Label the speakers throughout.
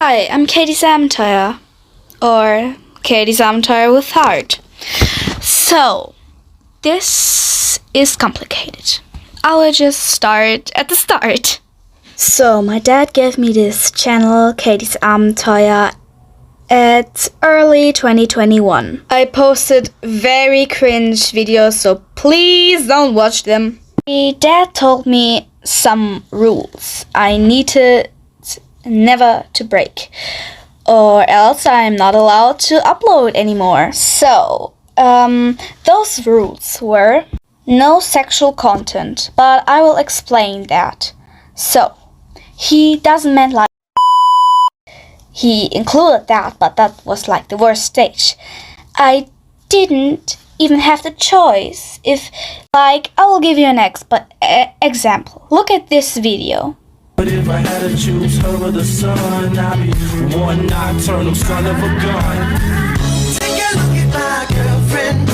Speaker 1: Hi, I'm KatisAbenteuer, or KatisAbenteuer with heart. So, this is complicated. I will just start at the start. So, my dad gave me this channel, KatisAbenteuer, at early 2021. I posted very cringe videos, so please don't watch them. My dad told me some rules I needed never to break, or else I'm not allowed to upload anymore. So, those rules were no sexual content, but I will explain that. So, he doesn't mean like he included that, but that was like the worst stage. I didn't even have the choice. If, like, I will give you an example. Look at this video.
Speaker 2: But if I had to choose her or the sun, I'd be one nocturnal son of a gun. Take a look at my girlfriend,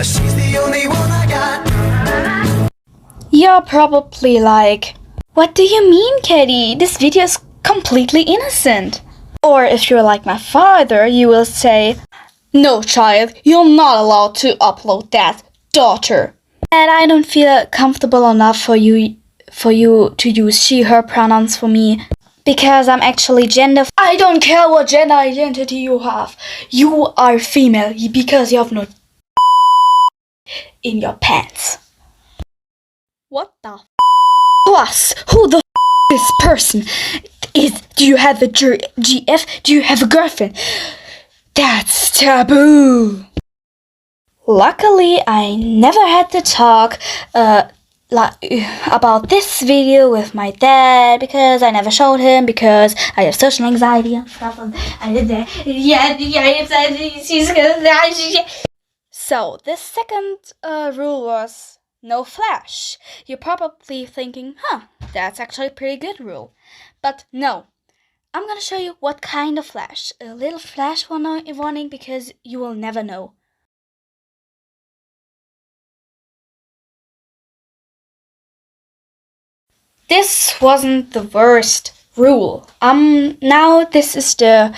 Speaker 2: she's the only one I got.
Speaker 1: You're probably like, what do you mean, Katie? This video is completely innocent. Or if you're like my father, you will say, no, child, you're not allowed to upload that, daughter. And I don't feel comfortable enough for you to use she, her pronouns for me, because I'm actually gender. I don't care what gender identity you have. You are female because you have no in your pants. What the plus? Who the this person is? Do you have a GF? Do you have a girlfriend? That's taboo. Luckily, I never had to talk about this video with my dad, because I never showed him, because I have social anxiety and stuff. So the second rule was no flash. You're probably thinking, that's actually a pretty good rule. But no, I'm gonna show you what kind of flash. A little flash warning, because you will never know. This wasn't the worst rule. Now this is the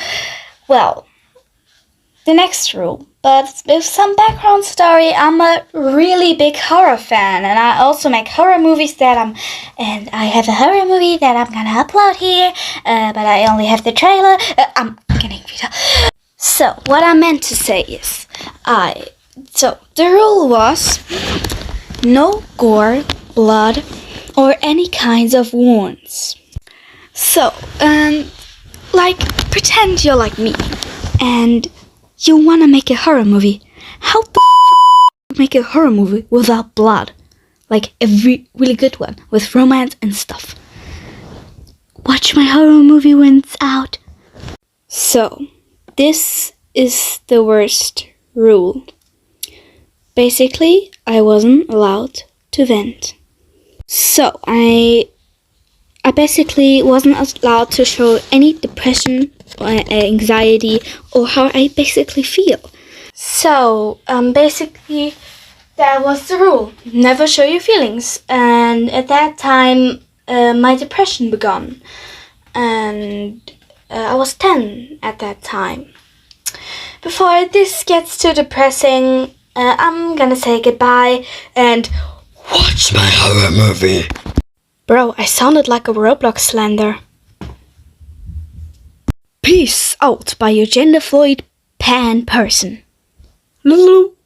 Speaker 1: next rule. But with some background story, I'm a really big horror fan, and I also make horror movies and I have a horror movie that I'm gonna upload here, but I only have the trailer. I'm getting video. So what I meant to say is, so the rule was no gore, blood, or any kinds of wounds. So, like, pretend you're like me, and you wanna make a horror movie. How the make a horror movie without blood? Like a really good one, with romance and stuff. Watch my horror movie when it's out. So, this is the worst rule. Basically, I wasn't allowed to vent. So, I basically wasn't allowed to show any depression or anxiety or how I basically feel. So, basically, that was the rule. Never show your feelings. And at that time, my depression began. And I was 10 at that time. Before this gets too depressing, I'm gonna say goodbye and watch my horror movie. Bro, I sounded like a Roblox slander. Peace out by your gender fluid pan person. Lulu.